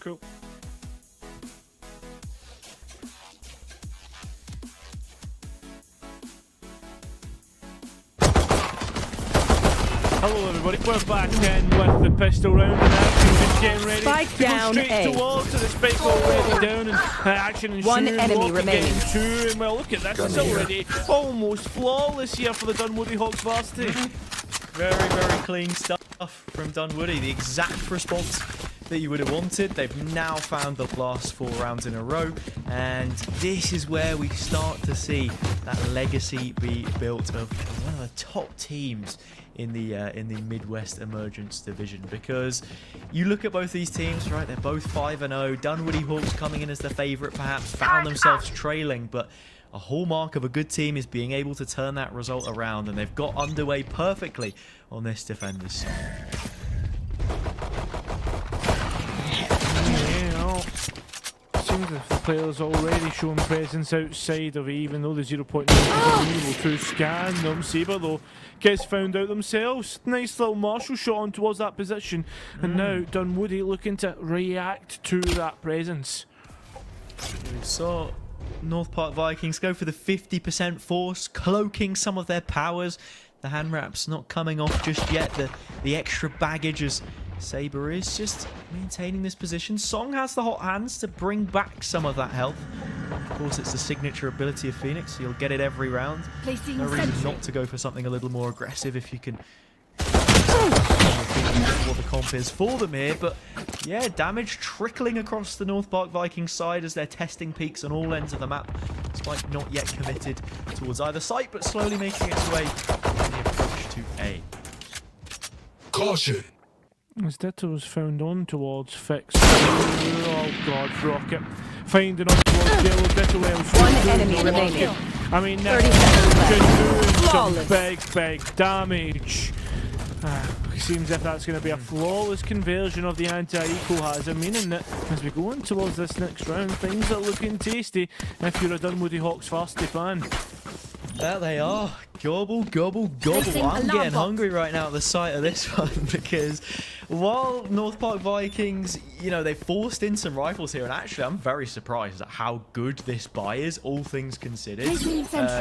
Cool. Hello everybody, we're back in with the pistol round and action, just getting ready Spike to down go straight A. towards the spike already down and action ensuing. One enemy remaining. Two, and well look at this, it's already almost flawless here for the Dunwoody Hawks Varsity. Very, very clean stuff from Dunwoody. The exact response that you would have wanted. They've now found the last 4 rounds in a row, and this is where we start to see that legacy be built of one of the top teams in the Midwest Emergence Division. Because you look at both these teams, right? They're both 5-0. Dunwoody Hawks coming in as the favourite, perhaps found themselves trailing, but a hallmark of a good team is being able to turn that result around, and they've got underway perfectly on this defender's side. Seems the players already showing presence outside of A, even though the 0.9 is able to scan them. Saber though gets found out themselves. Nice little martial shot on towards that position, and now Dunwoody looking to react to that presence. We saw North Park Vikings go for the 50% force, cloaking some of their powers. The hand wraps not coming off just yet. The extra baggage as Saber is just maintaining this position. Song has the hot hands to bring back some of that health. Of course, it's the signature ability of Phoenix, so you'll get it every round. No reason not to go for something a little more aggressive if you can what the comp is for them here. But yeah, damage trickling across the North Park Vikings side as they're testing peaks on all ends of the map. Spike not yet committed towards either site, but slowly making its way in the approach to A. Caution! As Ditto was found on towards Fix. Oh god, Rocket. Finding on towards Yellow, Ditto One enemy remaining. I mean, 30 seconds left. doing some Flawless. big damage. Seems if that's going to be a flawless conversion of the anti-eco hazard, meaning that as we go on towards this next round, things are looking tasty if you're a Dunwoody Hawks Varsity fan. There they are. Gobble, gobble, gobble. I'm getting hungry right now at the sight of this one, because while North Park Vikings, you know, they forced in some rifles here, and actually I'm very surprised at how good this buy is, all things considered.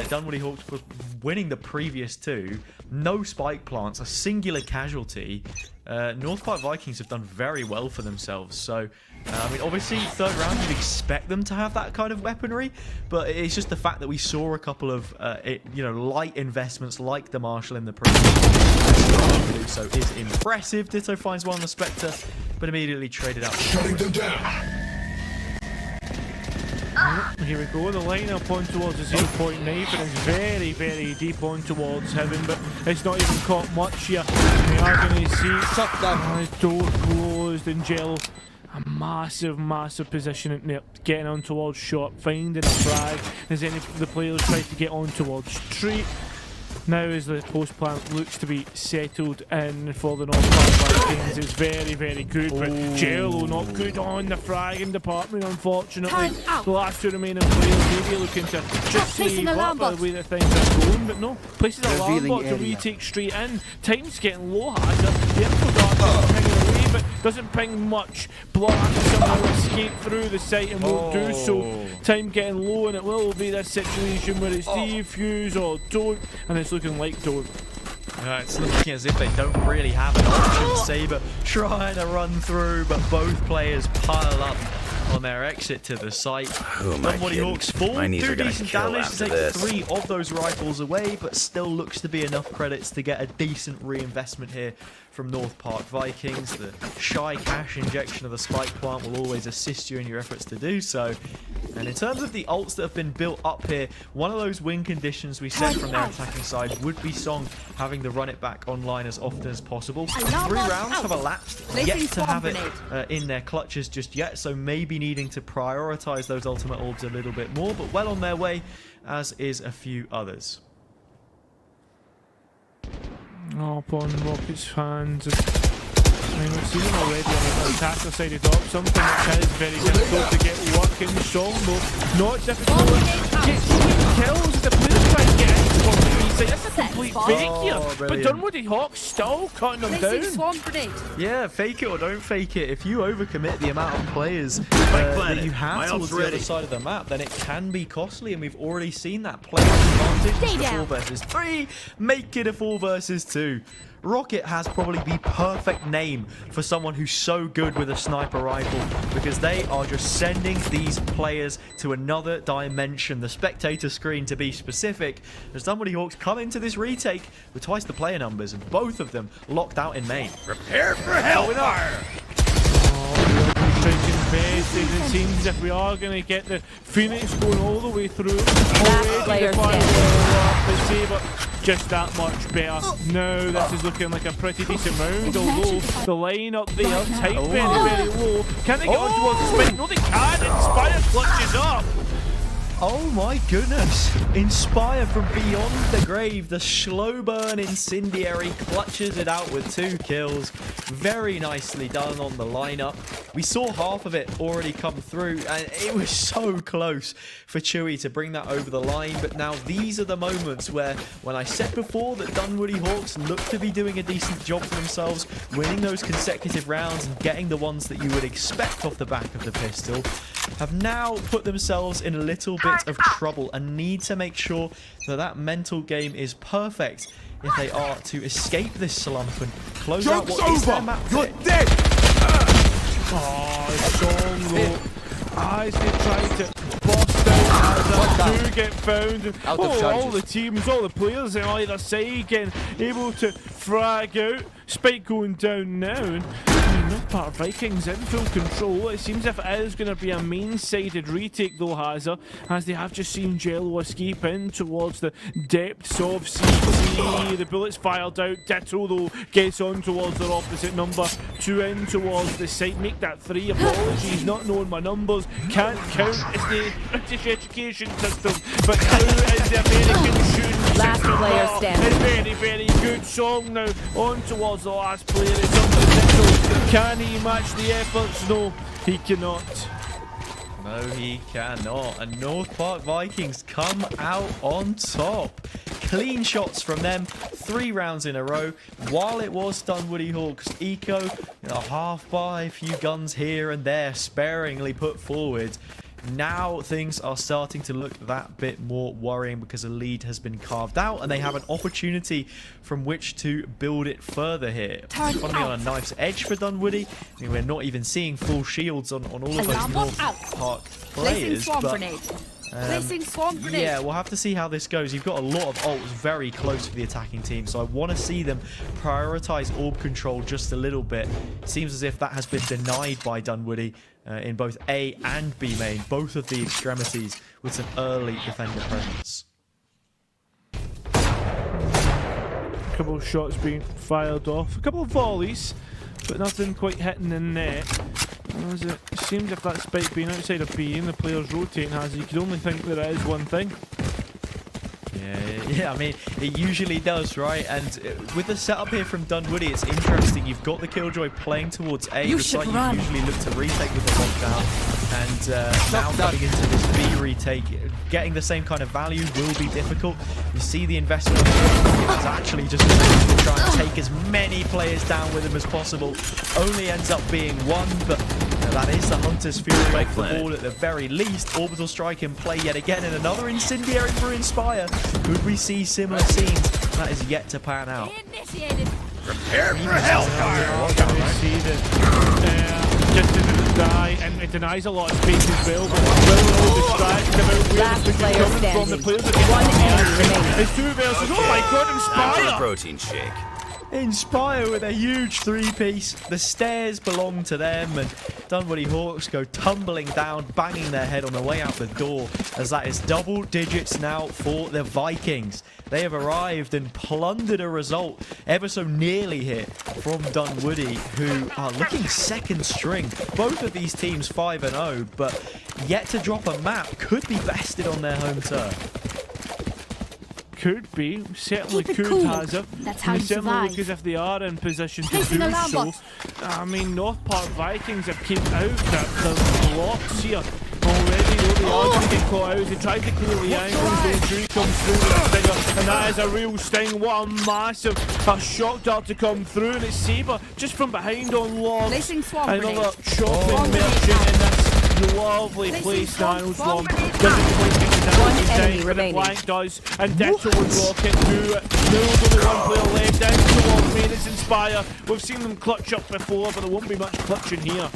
Dunwoody Hawks was winning the previous 2. No spike plants, a singular casualty. North Park Vikings have done very well for themselves. So, I mean, obviously, 3rd round, you'd expect them to have that kind of weaponry, but it's just the fact that we saw a couple of, light investments like the Marshall in the previous so is impressive. Ditto finds one on the Spectre, but immediately traded out. Shutting them down. Here we go, the lineup on towards the 0.9, but it's very, very deep on towards Heaven, but it's not even caught much here. We are going to see door closed and Jello. A massive, massive position in there, getting on towards shot, finding a frag as any of the players try to get on towards street. Now as the post plant looks to be settled in for the North Park Vikings, it's very, very good, but Jello not good on the fragging department, unfortunately. The last 2 remaining players maybe looking to just save up the way that things are going, but no, places an alarm bot to retake straight in. Time's getting low, hazard. The info dart is pinging away, but doesn't ping much. Block someone will escape through the site and won't do so. Time getting low, and it will be this situation where it's defuse or don't, and it's looking like don't. It's looking as if they don't really have an option. Saber trying to run through, but both players pile up on their exit to the site. Dunwoody Hawks fall, do decent damage to take 3 of those rifles away, but still looks to be enough credits to get a decent reinvestment here from North Park Vikings. The shy cash injection of the spike plant will always assist you in your efforts to do so. And in terms of the ults that have been built up here, one of those win conditions we set from their attacking side would be Song having to run it back online as often as possible. 3 rounds have elapsed, yet to have it in their clutches just yet, so maybe needing to prioritize those ultimate orbs a little bit more, but well on their way, as is a few others. Upon Rockets fans. I mean, we've seen them already on the attacker side of top, something that is very difficult to get working. Song though, not difficult. Gets kills as the players try to get into side. That's a complete fake here. But brilliant. Dunwoody Hawks still cutting them down. Swarm grenade. Yeah, fake it or don't fake it. If you overcommit the amount of players that you have towards the other side of the map, then it can be costly, and we've already seen that player advantage. Stay It's a down. 4 versus 3, make it a 4 versus 2. Rocket has probably the perfect name for someone who's so good with a sniper rifle, because they are just sending these players to another dimension, the spectator screen to be specific, as Dunwoody Hawks come into this retake with twice the player numbers, and both of them locked out in main. Prepare for hellfire! It seems as if we are going to get the Phoenix going all the way through. player The Saber just that much better. No, this is looking like a pretty decent round, although the line up there, tight very low. Can they get on towards the spike? No, they can't. Inspire clutches up. Oh my goodness! Inspire from beyond the grave. The slow burn incendiary clutches it out with 2 kills. Very nicely done on the lineup. We saw half of it already come through, and it was so close for Chewy to bring that over the line. But now these are the moments where, when I said before that Dunwoody Hawks look to be doing a decent job for themselves, winning those consecutive rounds and getting the ones that you would expect off the back of the pistol, have now put themselves in a little bit of trouble and need to make sure that that mental game is perfect if they are to escape this slump and close out what is their map fit. dead! Oh, it's so low. As they try to bust out, as do get found. All the teams, all the players on either side getting able to frag out. Spike going down now. And North Part Vikings in full control. It seems if it is going to be a main-sided retake though, Hazard, as they have just seen Jello escape in towards the depths of CC. The bullets fired out. Ditto though gets on towards their opposite number 2 in towards the site. Make that 3. Apologies, not knowing my numbers. Can't count. It's the British education system, but now is the American student Last system. player standing. A very good song now. On towards the last player. It's up to Ditto. Can he match the efforts? No, he cannot. No, he cannot. And North Park Vikings come out on top. Clean shots from them, 3 rounds in a row. While it was Dunwoody Hawks eco, a half by, a few guns here and there, sparingly put forward. Now things are starting to look that bit more worrying because a lead has been carved out and they have an opportunity from which to build it further here. Economy on a knife's edge for Dunwoody. I mean, we're not even seeing full shields on all of those North Park players. Placing swarm grenade. Yeah, we'll have to see how this goes. You've got a lot of ults very close to the attacking team, so I want to see them prioritize orb control just a little bit. Seems as if that has been denied by Dunwoody in both A and B main, both of the extremities, with some early defender presence. A couple of shots being fired off, a couple of volleys, but nothing quite hitting the net. As it seems if that spike being outside of B and the players rotating, has you could only think there is one thing. Yeah, I mean, it usually does, right? And with the setup here from Dunwoody, it's interesting. You've got the Killjoy playing towards A, the site you usually look to retake with the lockdown. And now coming into this B retake, getting the same kind of value will be difficult. You see the investment is actually just to try and take as many players down with him as possible. Only ends up being 1, but that is the Hunter's Fury off the board at the very least. Orbital Strike in play yet again, and another incendiary for Inspire. Could we see similar scenes? That is yet to pan out. Initiated. Prepare for hellfire! See that just didn't die, and it denies a lot of space as well, but will distract about where Last the push is player coming from. The standing. players are getting 1 enemy remaining. It's 2 versus, oh my god, Inspire! Protein shake. Inspire with a huge 3-piece. The stairs belong to them, and Dunwoody Hawks go tumbling down, banging their head on the way out the door, as that is double digits now for the Vikings. They have arrived and plundered a result ever so nearly here from Dunwoody, who are looking second string. Both of these teams 5-0, but yet to drop a map. Could be bested on their home turf. Could be, certainly Keep it could, cool. Hazard. That's how They you certainly survive. look as if they are in position to Placing do alarm so. bots. I mean, North Park Vikings have came out the blocks here already. they are going to get caught out as they try to clear the angles. The injury comes through with a stinger, and that is a real sting. What a massive shock dart to come through, and it's Saber just from behind on Logs. Placing swamp Another grenade. chopping merchant in this lovely place. Niles Long doesn't quite get the One damage enemy down, but the remaining. flank does, and Ditto and Rocket who knows only one player left. Down towards Maidens Inspire. We've seen them clutch up before, but there won't be much clutching here.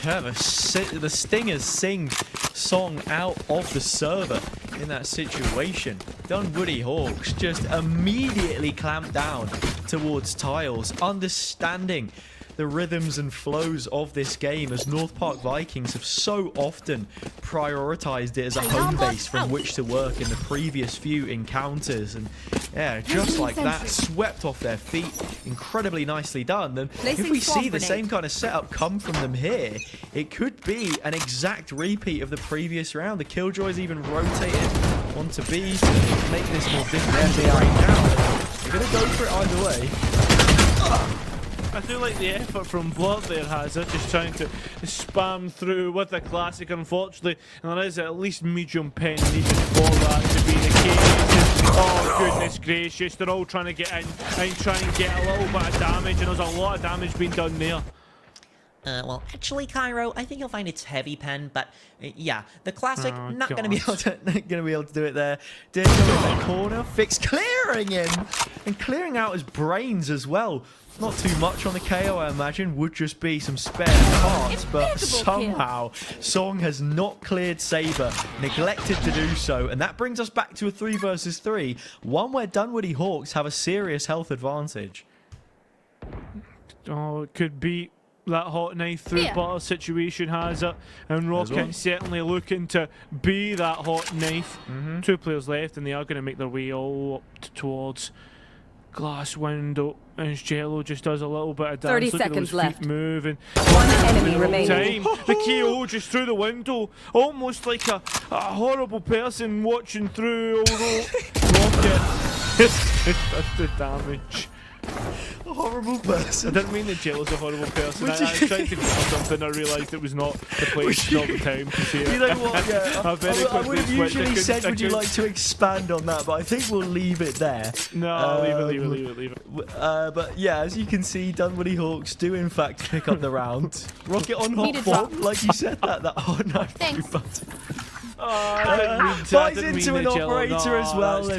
Yeah, the Stingers sing song out of the server in that situation. Dunwoody Hawks just immediately clamp down towards Tiles, understanding the rhythms and flows of this game, as North Park Vikings have so often prioritized it as a home base from which to work in the previous few encounters. And yeah, just like that, swept off their feet. Incredibly nicely done. And if we see the same kind of setup come from them here, it could be an exact repeat of the previous round. The Killjoys even rotated onto B to make this more difficult right now. They're going to go for it either way. I do like the effort from Blood there, has it? Just trying to spam through with the classic, unfortunately. And there is at least medium pen needed for that to be the case. Oh, goodness gracious. They're all trying to get in and try and get a little bit of damage. And there's a lot of damage being done there. Well, actually, Cairo, I think you'll find it's heavy pen, but yeah, the classic not going to be able to do it there. Ditto in that corner, Fix clearing him and clearing out his brains as well. Not too much on the KO, I imagine. Would just be some spare parts, but somehow Song has not cleared Saber, neglected to do so, and that brings us back to a 3 versus 3, one where Dunwoody Hawks have a serious health advantage. Oh, it could be that hot knife through butter situation, has it, and Rocket certainly looking to be that hot knife. 2 players left, and they are going to make their way all up towards glass window, and Jello just does a little bit of dance. 30 Look seconds at those left. feet moving. One enemy remaining. The KO just through the window, almost like a horrible person watching through. Rocket. That's the damage. A horrible person. I didn't mean that Jello's a horrible person. I tried to go something, I realised it was not the place, not the time to say it. You know what? Yeah, I would have usually said, would you like to expand on that? But I think we'll leave it there. No, leave it. But yeah, as you can see, Dunwoody Hawks do in fact pick up the round. Rocket on hot form, like you said that. Oh no, Thanks. Buys into an operator as well,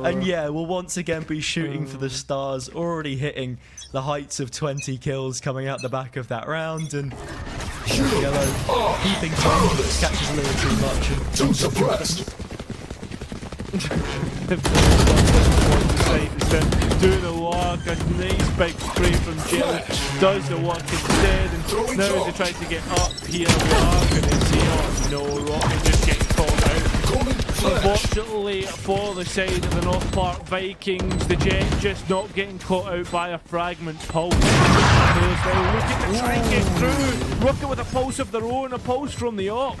and yeah, we'll once again be shooting for the stars, already hitting the heights of 20 kills coming out the back of that round, and Yellow keeping time, but catches a little too much. And Too suppressed. Doing the work, a nice big spray from Jello does the work instead, and now as they try to get up here, we are going to see, oh no, Rocket just getting caught out. Unfortunately for the side of the North Park Vikings, the Jet just not getting caught out by a fragment pulse. They're looking to try and get through. Rocket with a pulse of their own, a pulse from the op.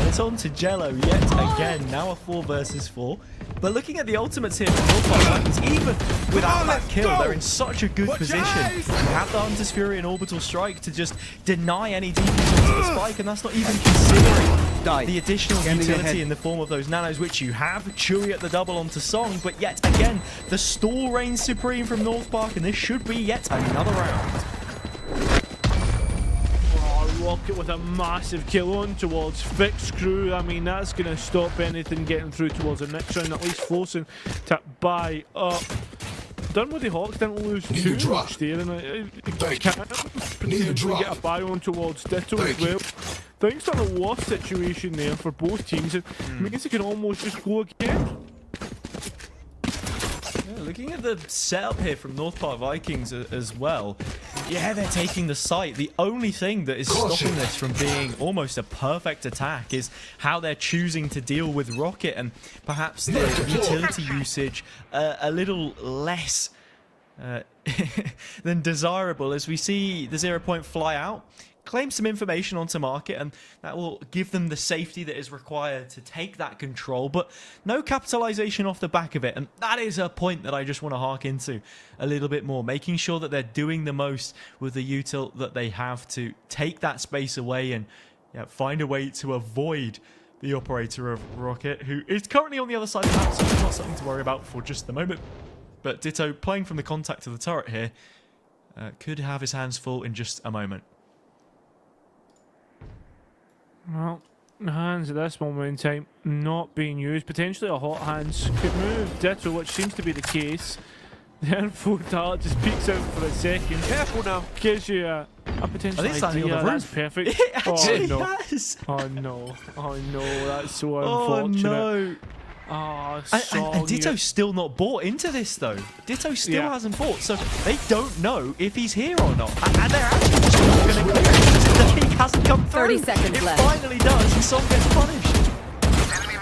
It's on to Jello yet again, now a 4 versus 4. But looking at the ultimates here from North Park Vikings, even without that kill, they're in such a good position. You have the Hunter's Fury and Orbital Strike to just deny any defense onto the spike, and that's not even considering the additional utility in the form of those nanos, which you have. Chewy at the double onto Song, but yet again, the stall reigns supreme from North Park, and this should be yet another round. Rocket with a massive kill on towards Fix Crew. I mean, that's going to stop anything getting through towards the next round, at least forcing to buy up. Dunwoody Hawks didn't lose too much there, and I can't potentially get a buy on towards Ditto as well. Things are the worst situation there for both teams, and I guess it can almost just go again. Yeah, looking at the setup here from North Park Vikings as well, yeah, they're taking the site. The only thing that is stopping this from being almost a perfect attack is how they're choosing to deal with Rocket, and perhaps the utility usage a little less than desirable, as we see the 0 point fly out, claim some information onto market, and that will give them the safety that is required to take that control, but no capitalization off the back of it. And that is a point that I just want to hark into a little bit more, making sure that they're doing the most with the util that they have to take that space away and find a way to avoid the operator of Rocket, who is currently on the other side of the map, so it's not something to worry about for just the moment. But Ditto, playing from the contact of the turret here, could have his hands full in just a moment. Well, the hands at this moment in time not being used. Potentially a hot hands could move Ditto, which seems to be the case. The info dart just peeks out for a second. Careful now. Gives you a potential Are they standing idea. on the roof? That's perfect. It actually oh, no. has. Oh no. Oh no. That's so Oh unfortunate. no. Oh, And Ditto's still not bought into this though. Ditto still hasn't bought, so they don't know if he's here or not. And they're actually just not going to clear it. The peak hasn't come through. 30 seconds it left. finally does, and Song gets punished.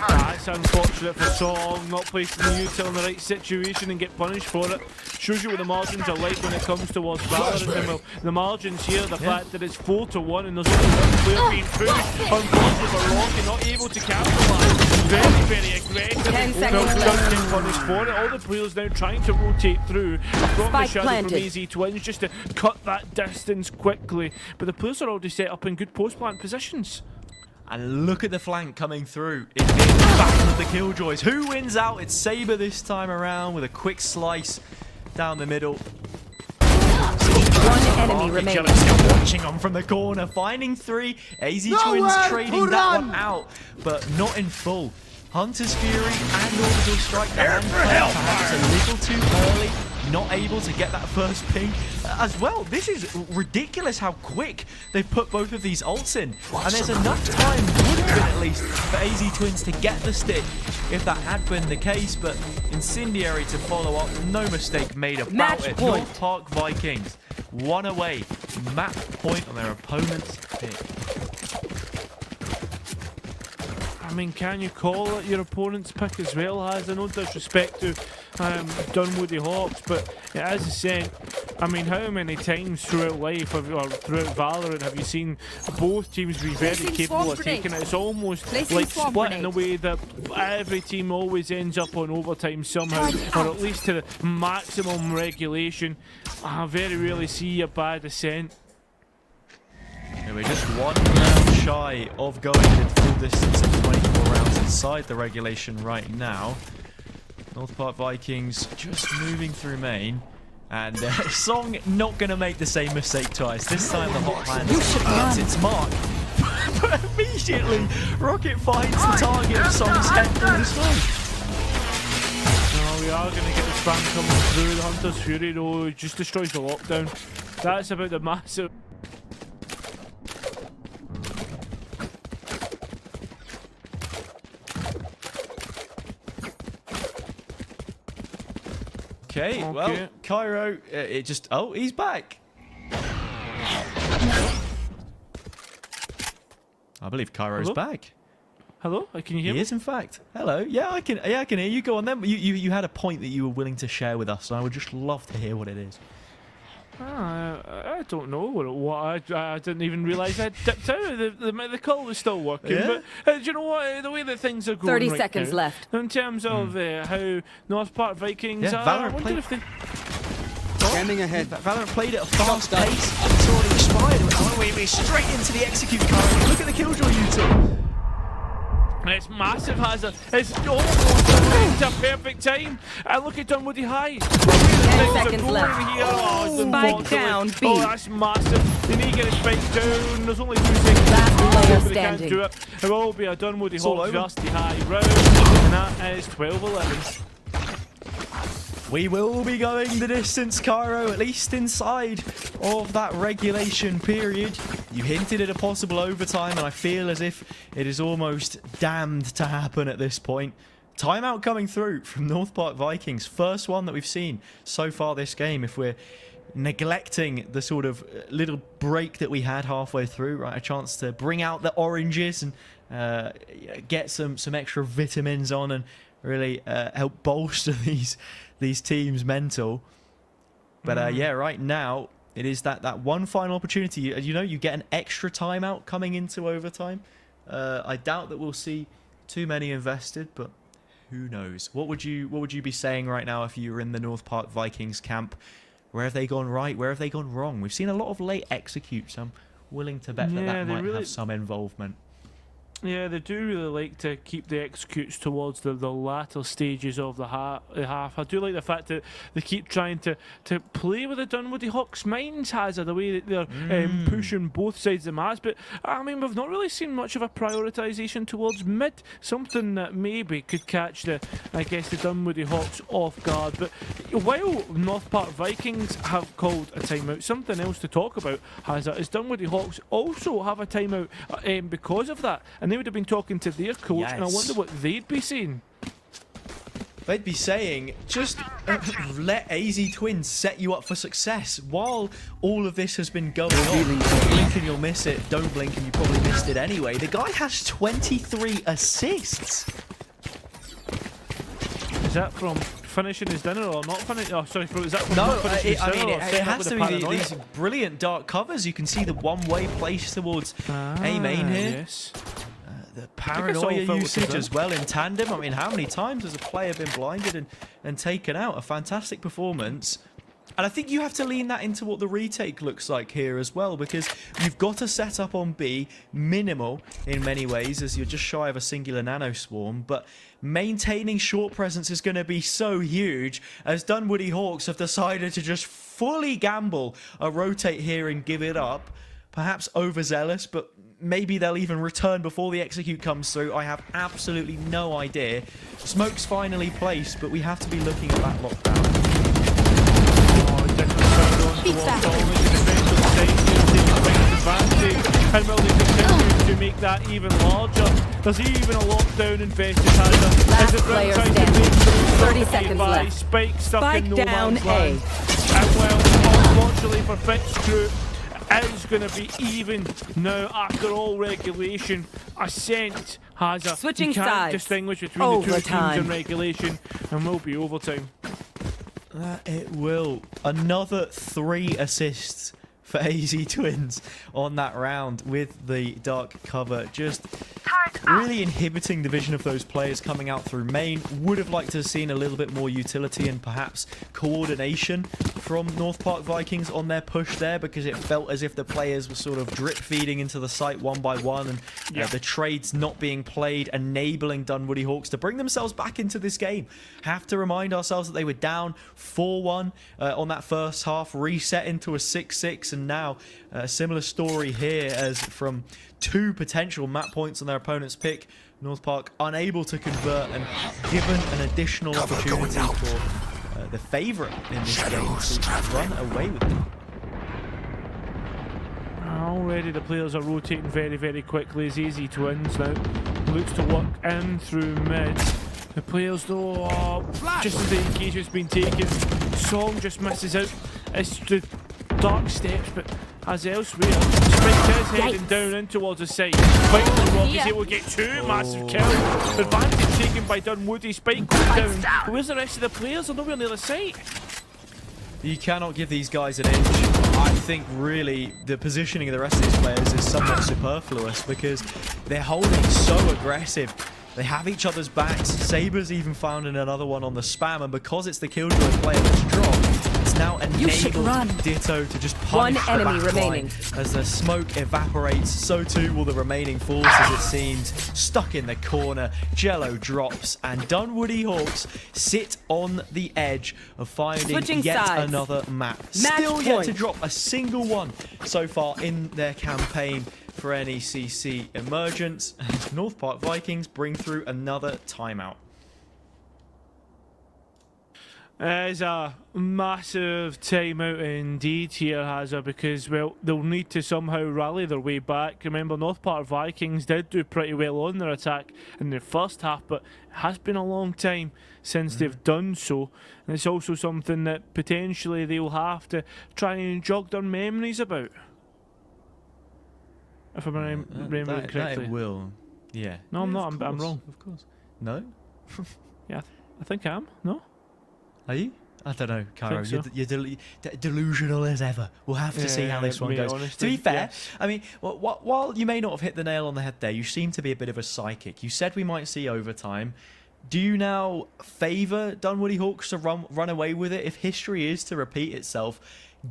That's unfortunate for Song, not placing the util in the right situation and get punished for it. Shows you what the margins are like when it comes towards VALORANT. And well, the margins here, the fact that it's 4-1 and there's only one player being pushed, unfortunately for Rocky, not able to capitalise. Very, very aggressive. 10 seconds Doesn't left. get punished for it. All the players now trying to rotate through from the Spike shadow planted. from AZ Twins just to cut that distance quickly. But the players are already set up in good post-plant positions. And look at the flank coming through. It's in the battle of the Killjoys. Who wins out? It's Saber this time around with a quick slice down the middle. One enemy remaining. Still watching on from the corner, finding 3. AZ Twins trading that one out, but not in full. Hunter's Fury and Orbital Strike. Perhaps a little too early. Not able to get that first ping as well. This is ridiculous how quick they've put both of these ults in. And there's enough time, would have been at least, for AZ Twins to get the stick if that had been the case. But Incendiary to follow up, no mistake made about Match it. point. North Park Vikings, one away. Map point on their opponent's pick. I mean, can you call it your opponent's pick as well? Has no disrespect to Dunwoody Hawks, but as I said, I mean, how many times throughout life or throughout VALORANT have you seen both teams be very capable of taking it? It's almost like split in a way that every team always ends up on overtime somehow, or at least to the maximum regulation. I very rarely see a bad descent. Yeah, we're just one round shy of going in full distance of 24 rounds inside the regulation right now. North Park Vikings just moving through main. And Song not going to make the same mistake twice. This time the hot hand hits its mark. But immediately, Rocket finds the target of Song's head through the smoke. No, we are going to get the spam coming through. The Hunter's Fury, though, just destroys the lockdown. That's about the massive... Okay, well, Cairo, it just... Oh, he's back. I believe Cairo's back. Hello? Can you hear me? He is, in fact. Hello. Yeah, I can hear you. Go on then. You had a point that you were willing to share with us, and I would just love to hear what it is. I don't know what I didn't even realise I dipped out. The call was still working. Yeah. But do you know what? The way that things are going 30 right seconds now, left. in terms of how North Park Vikings Yeah, are, VALORANT I wonder played- if they... Scanning ahead. VALORANT played at a fast pace. It's already expired. Oh, we're straight into the execute card. Look at the Killjoy util. It's massive hazard. It's almost into a perfect time. And look at Dunwoody High. 10 seconds left. Here. Oh, Spike down, B. Oh, that's massive. They need to get a spike down. There's only 2 seconds Last left. player They can't standing. do it. It will be a Dunwoody all Hawks over. Varsity High round. And that is 12-11. We will be going the distance, Cairo, at least inside of that regulation period. You hinted at a possible overtime, and I feel as if it is almost damned to happen at this point. Timeout coming through from North Park Vikings. First one that we've seen so far this game, if we're neglecting the sort of little break that we had halfway through, right? A chance to bring out the oranges and get some extra vitamins on and really help bolster these teams' mental. But yeah, right now it is that one final opportunity. You know, you get an extra timeout coming into overtime. I doubt that we'll see too many invested, but who knows? What would you be saying right now if you were in the North Park Vikings camp? Where have they gone right? Where have they gone wrong? We've seen a lot of late executes. I'm willing to bet that might have some involvement. Yeah, they do really like to keep the executes towards the latter stages of the half. I do like the fact that they keep trying to play with the Dunwoody Hawks' minds, Hazard, the way that they're pushing both sides of the match. But, I mean, we've not really seen much of a prioritisation towards mid, something that maybe could catch the Dunwoody Hawks off guard. But while North Park Vikings have called a timeout, something else to talk about, Hazard, is Dunwoody Hawks also have a timeout because of that. And they would have been talking to their coach, and I wonder what they'd be saying. They'd be saying, just let AZ Twins set you up for success. While all of this has been going on, blink and you'll miss it, don't blink and you probably missed it anyway. The guy has 23 assists. Is that from finishing his dinner or not finishing? Oh, sorry, is that from No, not finishing his I dinner mean, or it setting up has with to the be paranoia? these brilliant dark covers. You can see the one-way place towards A main here. Yes. The paranoia all usage filtered as well in tandem. I mean, how many times has a player been blinded and taken out? A fantastic performance. And I think you have to lean that into what the retake looks like here as well, because you've got to set up on B, minimal in many ways, as you're just shy of a singular nano swarm, but maintaining short presence is going to be so huge, as Dunwoody Hawks have decided to just fully gamble a rotate here and give it up. Perhaps overzealous, but maybe they'll even return before the execute comes through. I have absolutely no idea. Smoke's finally placed, but we have to be looking at that lockdown. And will they continue to make that even larger? There's even a lockdown invested, Hazard. Last player standing. 30 seconds left. Spike stuck Spike in no down man's A. land. And well, unfortunately for Fitz Crew, is going to be even now after all regulation. Ascent has a Switching you can't sides. distinguish between the two teams Overtime. in regulation, and will be overtime. It will. Another 3 assists for AZ Twins on that round with the dark cover. Just really inhibiting the vision of those players coming out through main. Would have liked to have seen a little bit more utility and perhaps coordination from North Park Vikings on their push there, because it felt as if the players were sort of drip feeding into the site one by one, and the trades not being played, enabling Dunwoody Hawks to bring themselves back into this game. Have to remind ourselves that they were down 4-1 on that first half, reset into a 6-6, and now a similar story here as from 2 potential map points on their opponent's pick. North Park unable to convert and given an additional opportunity for the favourite in this game to run away with it. Already the players are rotating very, very quickly as AZ Twins now looks to work in through mid. The players though, just as the engagement's been taken, Song just misses out. It's the dark steps, but as elsewhere, Spike is heading down in towards the side. Finally, Rock is able to get 2 massive kills. Advantage taken by Dunwoody. Spike goes down. But where's the rest of the players? They're nowhere near the site. You cannot give these guys an inch. I think really the positioning of the rest of these players is somewhat superfluous, because they're holding so aggressive. They have each other's backs. Saber's even found another one on the spam, and because it's the Killjoy player that's dropped, it's now enabled Ditto to just punish the enemy back remaining. line. As the smoke evaporates, so too will the remaining forces, it seems. Stuck in the corner, Jello drops, and Dunwoody Hawks sit on the edge of finding Switching yet sides. another map. Match Still yet to point. drop a single one so far in their campaign for NECC Emergence. And North Park Vikings bring through another timeout. It's a massive timeout indeed here, Hazard, because, well, they'll need to somehow rally their way back. Remember, North Park Vikings did do pretty well on their attack in the first half, but it has been a long time since they've done so. And it's also something that potentially they'll have to try and jog their memories about. If I'm remembering correctly. That it will. Yeah. No, I'm Yeah, not. of I'm course, wrong. Of course. No? Yeah, I think I am. No? Are you? I don't know, Cairo. Think so. You're delusional as ever. We'll have to see how this one goes. To be fair, I mean, while you may not have hit the nail on the head there, you seem to be a bit of a psychic. You said we might see overtime. Do you now favour Dunwoody Hawks to run away with it? If history is to repeat itself,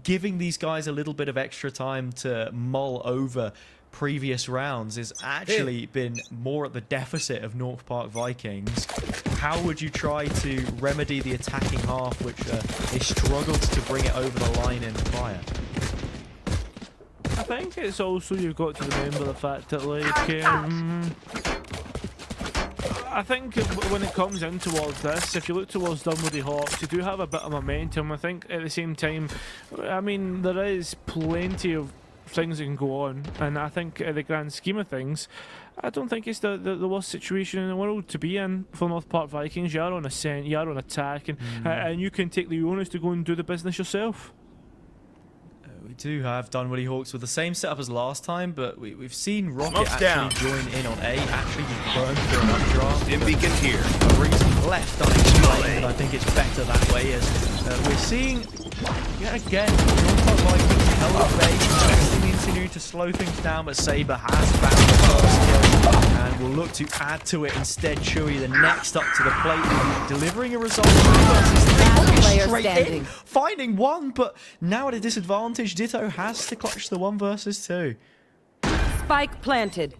giving these guys a little bit of extra time to mull over previous rounds has actually been more at the deficit of North Park Vikings. How would you try to remedy the attacking half, which they struggled to bring it over the line in prior? I think it's also you've got to remember the fact that, like, I think when it comes in towards this, if you look towards Dunwoody Hawks, you do have a bit of momentum. I think at the same time, I mean, there is plenty of things that can go on, and I think in the grand scheme of things, I don't think it's the worst situation in the world to be in for North Park Vikings. You are on ascent, you are on attack, and you can take the onus to go and do the business yourself. We do have Dunwoody Hawks with the same setup as last time, but we've seen Rocket actually join in on A, actually just burn through an updraft. Dim beacon here. A reason left unexplained, but I think it's better that way, as we're seeing, yet again, North Park Vikings held at bay, continuing to slow things down, but Saber has found the first kill, and will look to add to it instead. Chewy, the next up to the plate, delivering a result straight in, finding one, but now at a disadvantage. Ditto has to clutch the 1 versus 2. Spike planted.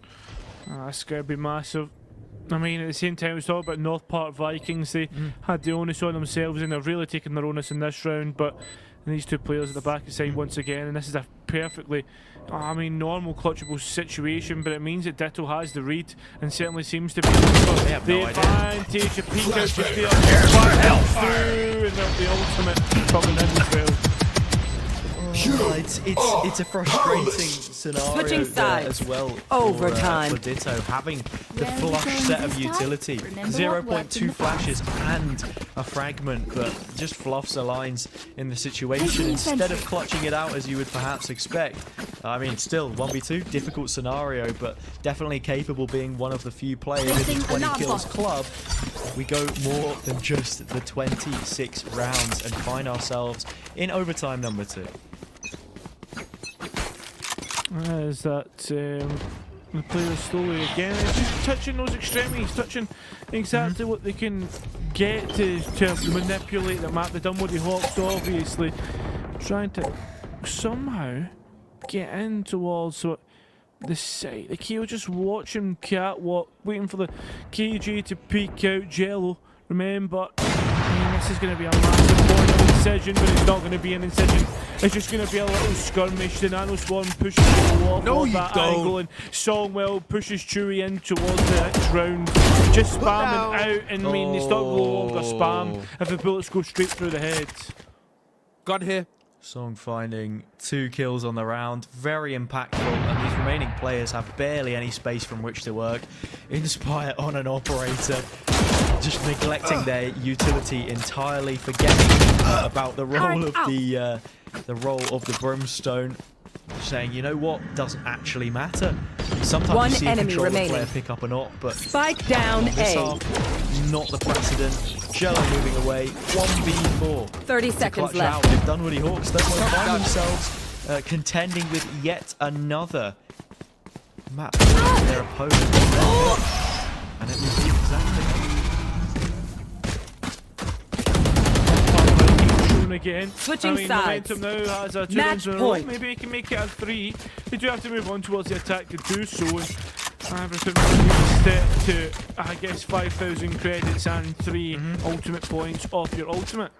Oh, that's going to be massive. I mean, at the same time, we was talking about North Park Vikings. They had the onus on themselves, and they're really taking their onus in this round. But these two players at the back of the side once again, and this is a perfectly, I mean, normal clutchable situation. But it means that Ditto has the read, and certainly seems to be the advantage. A peek out just there, and the ultimate coming in as well. It's a frustrating scenario as well for Ditto, having the flush set of utility. 0.2 flashes and a fragment, but just fluffs the lines in the situation instead of clutching it out as you would perhaps expect. I mean, still 1v2, difficult scenario, but definitely capable, being one of the few players in the 20 kills club. We go more than just the 26 rounds and find ourselves in overtime number 2. Is that the players slowly again, it's just touching those extremities, touching exactly what they can get to manipulate the map. The Dunwoody Hawks obviously trying to somehow get in towards the side. The Keo just watching catwalk, waiting for the KJ to peek out. Jello, remember, I mean, this is going to be a massive point of incision, but it's not going to be an incision. It's just going to be a little skirmish. The Nano Swarm pushes off of that angle, and Songwell pushes Chewy in towards the next round. Just spamming out, and I mean, it's not no longer spam if the bullets go straight through the head. Got here. Song finding 2 kills on the round, very impactful, and these remaining players have barely any space from which to work. Inspire on an operator, just neglecting their utility entirely, forgetting about the role of the brimstone, saying, you know what, doesn't actually matter. Sometimes you see a controller player pick up an op, but spike down this half, not the precedent. Jello moving away, 1v4. 30 seconds left. Out. If Dunwoody Hawks don't want to find themselves contending with yet another map for their opponent. And it will be exactly again. Switching sides. Momentum now has a 2 rounds in a row. Maybe he can make it a 3. We do have to move on towards the attack to do so. And everything step to, I guess, 5,000 credits and 3 ultimate points off your ultimate.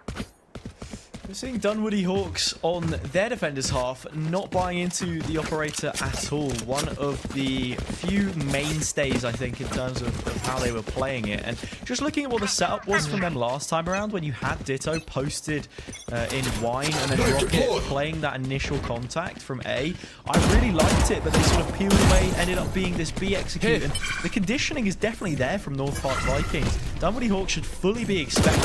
We're seeing Dunwoody Hawks on their defenders' half not buying into the operator at all. One of the few mainstays, I think, in terms of how they were playing it. And just looking at what the setup was from them last time around, when you had Ditto posted in Wine and then Rocket playing that initial contact from A, I really liked it, but they sort of peeled away, ended up being this B execute. And the conditioning is definitely there from North Park Vikings. Dunwoody Hawks should fully be expecting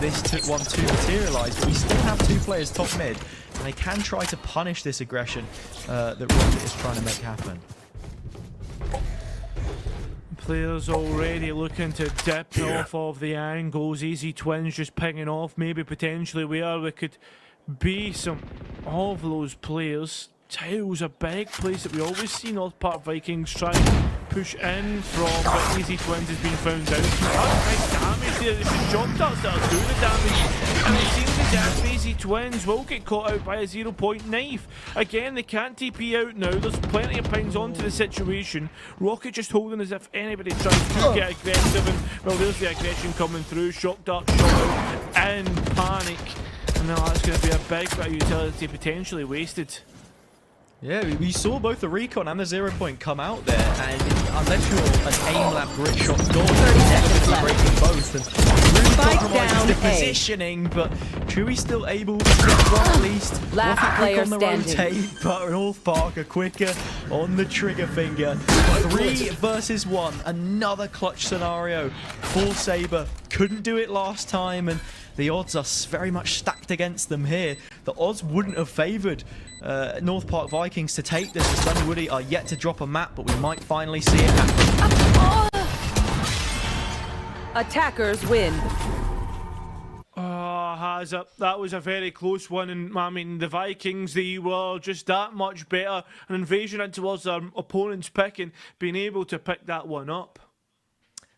this 1-2 to materialise, but we still have 2 players top mid, and they can try to punish this aggression that Rocket is trying to make happen. Players already looking to dip off of the angles. Easy Twins just pinging off, maybe potentially where we could be some of those players. Tile's a big place that we always see North Park Vikings try to push in from, but Easy Twins has been found out. Nice damage there. It's the jump darts that are doing the damage. And it seems the Danvasy twins will get caught out by a 0-point knife. Again, they can't TP out now. There's plenty of pings onto the situation. Rocket just holding as if anybody tries to get aggressive. And, well, there's the aggression coming through. Shock dart shot out in panic. And now that's going to be a big bit of utility potentially wasted. Yeah, we saw both the recon and the 0-point come out there, and unless you're an aim lab grid shot goal, it's breaking both and really compromises the positioning, but Chewy still able to get one at least. Last player on the standing. rotate, but North Park are quicker on the trigger finger. 3 versus 1, another clutch scenario for Saber. Couldn't do it last time, and the odds are very much stacked against them here. The odds wouldn't have favoured North Park Vikings to take this, as Dunwoody are yet to drop a map, but we might finally see it happen. Attackers win. Oh, Hazard, that was a very close one, and I mean, the Vikings, they were just that much better. An invasion in towards their opponent's pick and being able to pick that one up.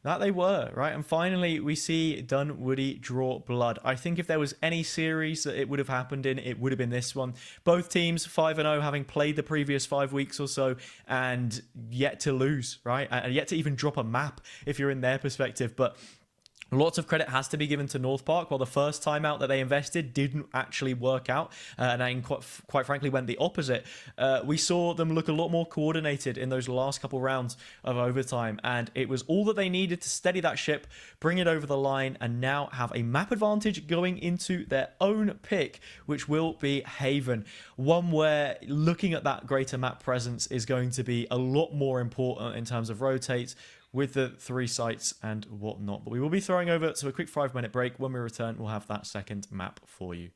That they were, right? And finally, we see Dunwoody draw blood. I think if there was any series that it would have happened in, it would have been this one. Both teams 5-0, having played the previous 5 weeks or so, and yet to lose, right? And yet to even drop a map, if you're in their perspective. But lots of credit has to be given to North Park. While the first time out that they invested didn't actually work out, and quite frankly went the opposite, we saw them look a lot more coordinated in those last couple rounds of overtime, and it was all that they needed to steady that ship, bring it over the line, and now have a map advantage going into their own pick, which will be Haven. One where looking at that greater map presence is going to be a lot more important in terms of rotates, with the 3 sites and whatnot. But we will be throwing over to a quick 5-minute break. When we return, we'll have that second map for you.